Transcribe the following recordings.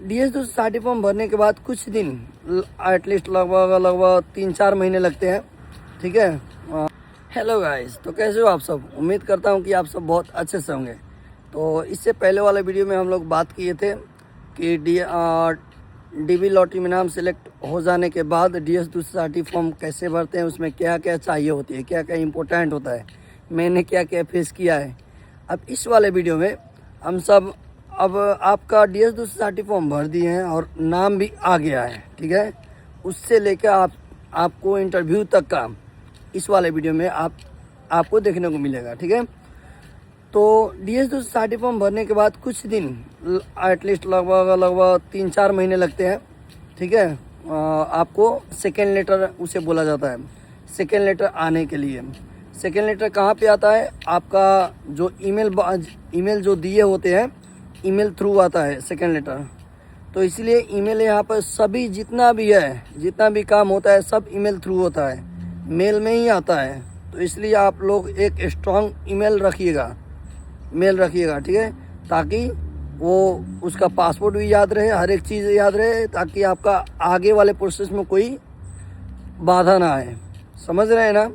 DS260 form भरने के बाद कुछ दिन एटलीस्ट लगभग 3-4 महीने लगते हैं। ठीक है। हेलो गाइस, तो कैसे हो आप सब? उम्मीद करता हूं कि आप सब बहुत अच्छे से होंगे। तो इससे पहले वाले वीडियो में हम लोग बात किए थे कि डीबी लॉटरी में नाम सेलेक्ट हो जाने के बाद DS260 फॉर्म कैसे भरते हैं, उसमें क्या क्या चाहिए होती है, क्या क्या इम्पोर्टेंट होता है, मैंने क्या क्या फेस किया है। अब इस वाले वीडियो में हम सब अब आपका DS260 फॉर्म भर दिए हैं और नाम भी आ गया है। ठीक है। उससे लेकर आपको इंटरव्यू तक का इस वाले वीडियो में आपको देखने को मिलेगा। ठीक है। तो DS260 फॉर्म भरने के बाद कुछ दिन एटलीस्ट लगभग 3-4 महीने लगते हैं। ठीक है। आपको सेकेंड लेटर उसे बोला जाता है। सेकेंड लेटर आने के लिए सेकेंड लेटर कहाँ पे आता है? आपका जो ईमेल जो दिए होते हैं, ईमेल थ्रू आता है सेकेंड लेटर। तो इसलिए ईमेल यहाँ पर सभी जितना भी काम होता है सब ईमेल थ्रू होता है, मेल में ही आता है। तो इसलिए आप लोग एक स्ट्रॉन्ग ईमेल मेल रखिएगा। ठीक है। ताकि वो उसका पासवर्ड भी याद रहे, हर एक चीज़ याद रहे, ताकि आपका आगे वाले प्रोसेस में कोई बाधा ना आए। समझ रहे हैं ना?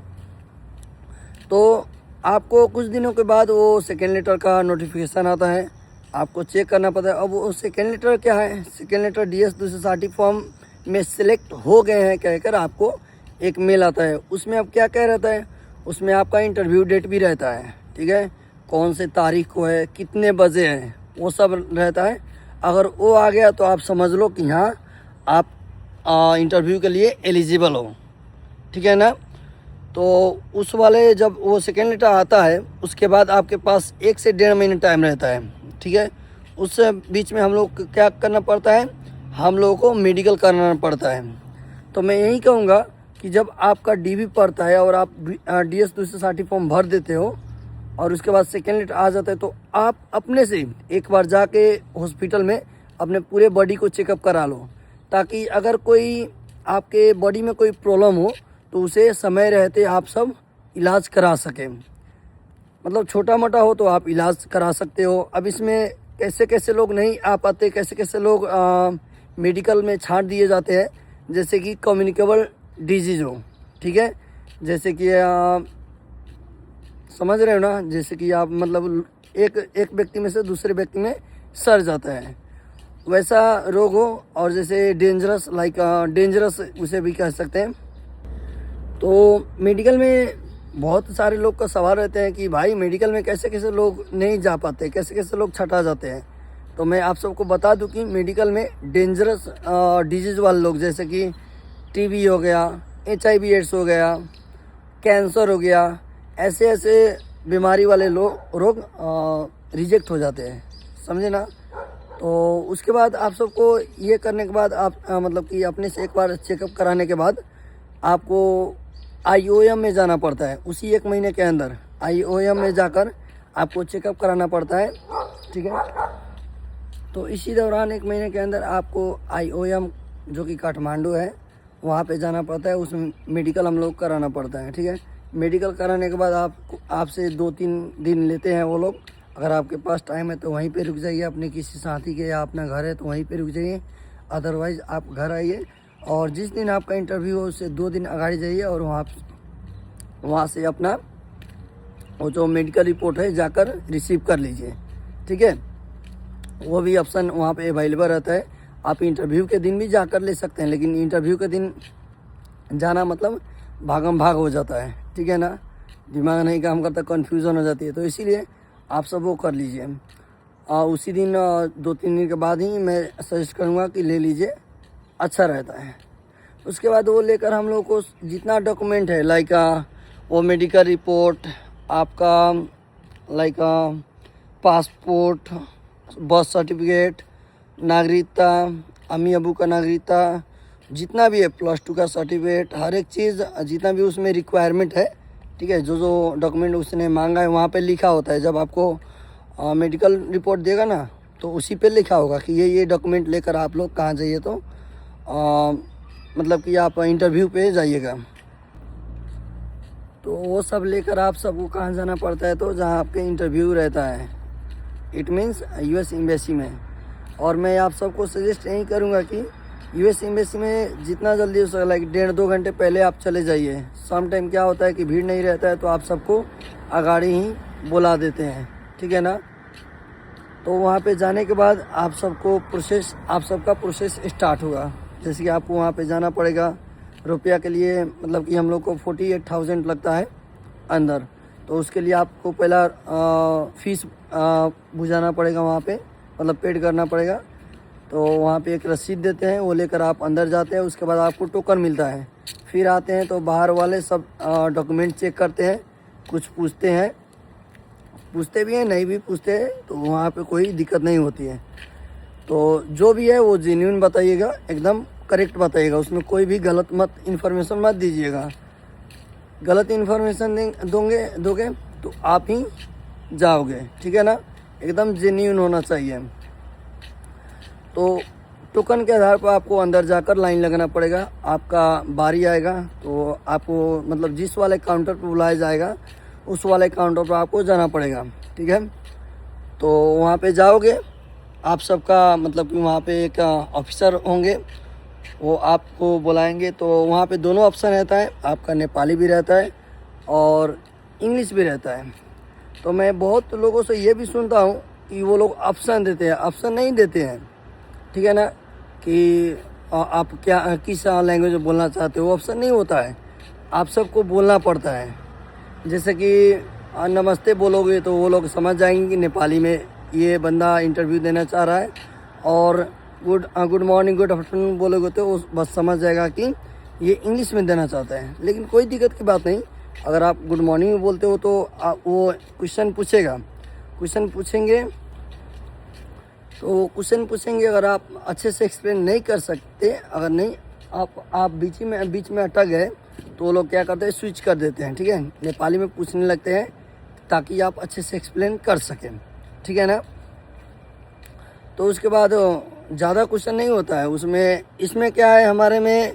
तो आपको कुछ दिनों के बाद वो सेकेंड लेटर का नोटिफिकेशन आता है, आपको चेक करना पड़ता है। अब वो सेकेंड लेटर क्या है? सेकेंड लेटर DS260 फॉर्म में सिलेक्ट हो गए हैं कहकर आपको एक मेल आता है। उसमें अब क्या कह रहता है? उसमें आपका इंटरव्यू डेट भी रहता है। ठीक है। कौन से तारीख को है, कितने बजे है, वो सब रहता है। अगर वो आ गया तो आप समझ लो कि हाँ, आप इंटरव्यू के लिए एलिजिबल हो। ठीक है ना? तो उस वाले जब वो सेकेंड लेटर आता है उसके बाद आपके पास 1 से 1.5 महीने टाइम रहता है। ठीक है। उस बीच में हम लोग क्या करना पड़ता है? हम लोगों को मेडिकल कराना पड़ता है। तो मैं यही कहूँगा कि जब आपका डीबी पड़ता है और आप DS260 फॉर्म भर देते हो और उसके बाद सेकेंड लेटर आ जाता है, तो आप अपने से एक बार जाके हॉस्पिटल में अपने पूरे बॉडी को चेकअप करा लो, ताकि अगर कोई आपके बॉडी में कोई प्रॉब्लम हो तो उसे समय रहते आप सब इलाज करा सकें। मतलब छोटा मोटा हो तो आप इलाज करा सकते हो। अब इसमें कैसे कैसे लोग नहीं आ पाते, कैसे कैसे लोग मेडिकल में छांट दिए जाते हैं, जैसे कि कम्युनिकेबल डिजीज़ हो। ठीक है। जैसे कि समझ रहे हो ना? जैसे कि आप मतलब एक व्यक्ति में से दूसरे व्यक्ति में सर जाता है, वैसा रोग हो। और जैसे डेंजरस उसे भी कह सकते हैं। तो मेडिकल में बहुत सारे लोग का सवाल रहते हैं कि भाई मेडिकल में कैसे कैसे लोग नहीं जा पाते, कैसे कैसे लोग छटा जाते हैं। तो मैं आप सबको बता दूं कि मेडिकल में डेंजरस डिजीज़ वाले लोग, जैसे कि टीबी हो गया, HIV एड्स हो गया, कैंसर हो गया, ऐसे बीमारी वाले रोग रिजेक्ट हो जाते हैं। समझे ना? तो उसके बाद आप सबको ये करने के बाद आप मतलब कि अपने से एक बार चेकअप कराने के बाद आपको IOM में जाना पड़ता है। उसी 1 महीने के अंदर IOM में जाकर आपको चेकअप कराना पड़ता है। ठीक है। तो इसी दौरान 1 महीने के अंदर आपको IOM जो कि काठमांडू है, वहाँ पे जाना पड़ता है। उसमें मेडिकल हम लोग कराना पड़ता है। ठीक है। मेडिकल कराने के बाद आपसे 2-3 दिन लेते हैं वो लोग। अगर आपके पास टाइम है तो वहीं पे रुक जाइए, अपने किसी साथी के या अपना घर है तो वहीं पे रुक जाइए, अदरवाइज़ आप घर आइए। और जिस दिन आपका इंटरव्यू हो उससे 2 दिन आगे जाइए और वहाँ से अपना वो जो मेडिकल रिपोर्ट है जाकर रिसीव कर लीजिए। ठीक है। वो भी ऑप्शन वहाँ पे अवेलेबल रहता है। आप इंटरव्यू के दिन भी जाकर ले सकते हैं, लेकिन इंटरव्यू के दिन जाना मतलब भागम भाग हो जाता है। ठीक है ना? दिमाग नहीं काम करता, कन्फ्यूज़न हो जाती है। तो इसीलिए आप सब वो कर लीजिए। उसी दिन 2-3 दिन के बाद ही मैं सजेस्ट करूँगा कि ले लीजिए, अच्छा रहता है। उसके बाद वो लेकर हम लोग को जितना डॉक्यूमेंट है, लाइक वो मेडिकल रिपोर्ट, आपका लाइक पासपोर्ट, बर्थ सर्टिफिकेट, नागरिकता, अम्मी अबू का नागरिकता, जितना भी है +2 का सर्टिफिकेट, हर एक चीज़ जितना भी उसमें रिक्वायरमेंट है। ठीक है। जो डॉक्यूमेंट उसने मांगा है वहाँ पे लिखा होता है। जब आपको मेडिकल रिपोर्ट देगा ना, तो उसी पे लिखा होगा कि ये डॉक्यूमेंट लेकर आप लोग कहाँ जाइए। तो मतलब कि आप इंटरव्यू पे जाइएगा। तो वो सब लेकर आप सबको कहाँ जाना पड़ता है? तो जहाँ आपके इंटरव्यू रहता है, इट मीन्स US एम्बेसी में। और मैं आप सबको सजेस्ट यही करूँगा कि यूएस एम्बेसी में जितना जल्दी हो सके लाइक 1.5-2 घंटे पहले आप चले जाइए। सम टाइम क्या होता है कि भीड़ नहीं रहता है तो आप सबको अगाड़ी ही बुला देते हैं, ठीक है ना। तो वहाँ पे जाने के बाद आप सबका प्रोसेस स्टार्ट होगा। जैसे कि आपको वहाँ पे जाना पड़ेगा, रुपया के लिए मतलब कि हम लोग को 48,000 लगता है अंदर। तो उसके लिए आपको पहला फीस बुझाना पड़ेगा वहाँ पे, मतलब पेड करना पड़ेगा। तो वहाँ पे एक रसीद देते हैं, वो लेकर आप अंदर जाते हैं। उसके बाद आपको टोकन मिलता है। फिर आते हैं तो बाहर वाले सब डॉक्यूमेंट चेक करते हैं, कुछ पूछते भी हैं, नहीं भी पूछते हैं, तो वहाँ पे कोई दिक्कत नहीं होती है। तो जो भी है वो जेन्युइन बताइएगा, एकदम करेक्ट बताइएगा, उसमें कोई भी गलत इन्फॉर्मेशन मत दीजिएगा। गलत इन्फॉर्मेशन दोगे तो आप ही जाओगे, ठीक है ना। एकदम जेन्युइन होना चाहिए। तो टोकन के आधार पर आपको अंदर जाकर लाइन लगना पड़ेगा। आपका बारी आएगा तो आपको मतलब जिस वाले काउंटर पर बुलाया जाएगा उस वाले काउंटर पर आपको जाना पड़ेगा, ठीक है। तो वहाँ पे जाओगे, आप सबका मतलब कि वहाँ पे एक ऑफिसर होंगे, वो आपको बुलाएंगे। तो वहाँ पे दोनों ऑप्शन रहता है, आपका नेपाली भी रहता है और इंग्लिश भी रहता है। तो मैं बहुत लोगों से ये भी सुनता हूँ कि वो लोग ऑप्शन देते हैं, ऑप्शन नहीं देते हैं, ठीक है ना, कि आप क्या किस लैंग्वेज में बोलना चाहते हो, ऑप्शन नहीं होता है, आप सबको बोलना पड़ता है। जैसे कि नमस्ते बोलोगे तो वो लोग समझ जाएंगे कि नेपाली में ये बंदा इंटरव्यू देना चाह रहा है, और गुड मॉर्निंग गुड आफ्टरनून बोलोगे तो वो बस समझ जाएगा कि ये इंग्लिश में देना चाहता है। लेकिन कोई दिक्कत की बात नहीं, अगर आप गुड मॉर्निंग में बोलते हो तो वो क्वेश्चन पूछेंगे। अगर आप अच्छे से एक्सप्लेन नहीं कर सकते, अगर नहीं आप बीच में अटक गए तो वो लोग क्या करते हैं, स्विच कर देते हैं, ठीक है, नेपाली में पूछने लगते हैं ताकि आप अच्छे से एक्सप्लेन कर सकें, ठीक है ना। तो उसके बाद ज़्यादा क्वेश्चन नहीं होता है उसमें। इसमें क्या है हमारे में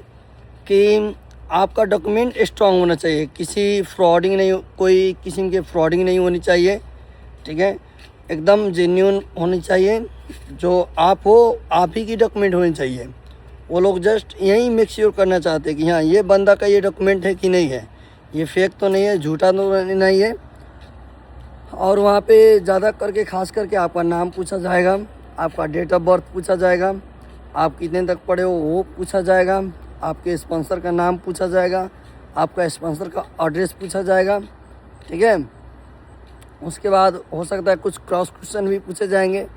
कि आपका डॉक्यूमेंट स्ट्रांग होना चाहिए, कोई किस्म की फ्रॉडिंग नहीं होनी चाहिए, ठीक है, एकदम जेन्युइन होनी चाहिए। जो आप हो आप ही की डॉक्यूमेंट होनी चाहिए। वो लोग जस्ट यही मेक श्योर करना चाहते हैं कि हाँ ये बंदा का ये डॉक्यूमेंट है कि नहीं है, ये फेक तो नहीं है, झूठा तो नहीं है। और वहाँ पे ज़्यादा करके खास करके आपका नाम पूछा जाएगा, आपका डेट ऑफ बर्थ पूछा जाएगा, आप कितने तक पढ़े हो वो पूछा जाएगा, आपके स्पॉन्सर का नाम पूछा जाएगा, आपका स्पॉन्सर का एड्रेस पूछा जाएगा, ठीक है। उसके बाद हो सकता है कुछ क्रॉस क्वेश्चन भी पूछे जाएंगे,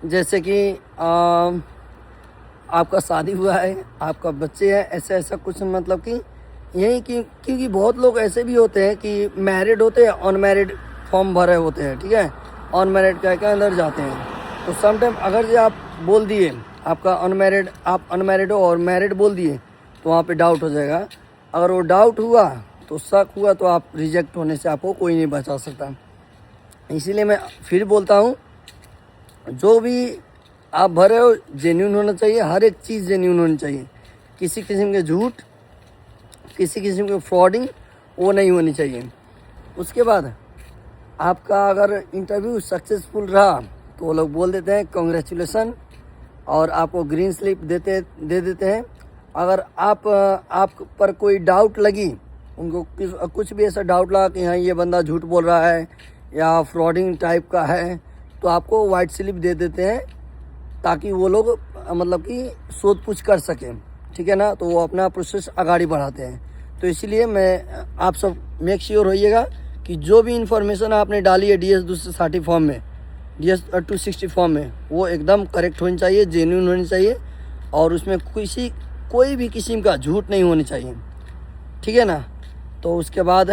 जैसे कि आपका शादी हुआ है, आपका बच्चे हैं, ऐसा कुछ, मतलब कि यही कि क्योंकि बहुत लोग ऐसे भी होते हैं कि मैरिड होते हैं, अनमैरिड फॉर्म भरे होते हैं, ठीक है, अनमैरिड कह के अंदर जाते हैं। तो समटाइम अगर जो आप बोल दिए आपका आप अनमैरिड हो और मैरिड बोल दिए तो वहाँ पे डाउट हो जाएगा। अगर वो डाउट हुआ तो शक हुआ तो आप रिजेक्ट होने से आपको कोई नहीं बचा सकता। इसीलिए मैं फिर बोलता हूँ, जो भी आप भरे हो जेन्युइन होना चाहिए, हर एक चीज़ जेन्युइन होनी चाहिए। किसी किस्म के झूठ, किसी किस्म के फ्रॉडिंग वो नहीं होनी चाहिए। उसके बाद आपका अगर इंटरव्यू सक्सेसफुल रहा तो वो लोग बोल देते हैं कॉन्ग्रेचुलेसन, और आपको ग्रीन स्लिप दे देते हैं। अगर आप पर कोई डाउट लगी, उनको कुछ भी ऐसा डाउट लगा कि हाँ ये बंदा झूठ बोल रहा है या फ्रॉडिंग टाइप का है, तो आपको वाइट स्लिप दे देते हैं ताकि वो लोग मतलब कि शोध पूछ कर सकें, ठीक है ना। तो वो अपना प्रोसेस आगे बढ़ाते हैं। तो इसीलिए मैं आप सब मेक श्योर होइएगा कि जो भी इंफॉर्मेशन आपने डाली है DS 260 फॉर्म में, DS 260 फॉर्म में, वो एकदम करेक्ट होनी चाहिए, जेन्युइन होनी चाहिए, और उसमें कोई भी किस्म का झूठ नहीं होनी चाहिए, ठीक है ना। तो उसके बाद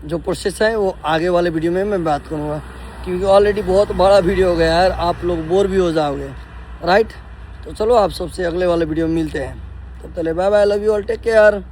जो प्रोसेस है वो आगे वाले वीडियो में मैं बात करूँगा, क्योंकि ऑलरेडी बहुत बड़ा वीडियो हो गया यार, आप लोग बोर भी हो जाओगे, राइट। तो चलो आप सबसे अगले वाले वीडियो में मिलते हैं, तब तक bye bye, love you all, take care.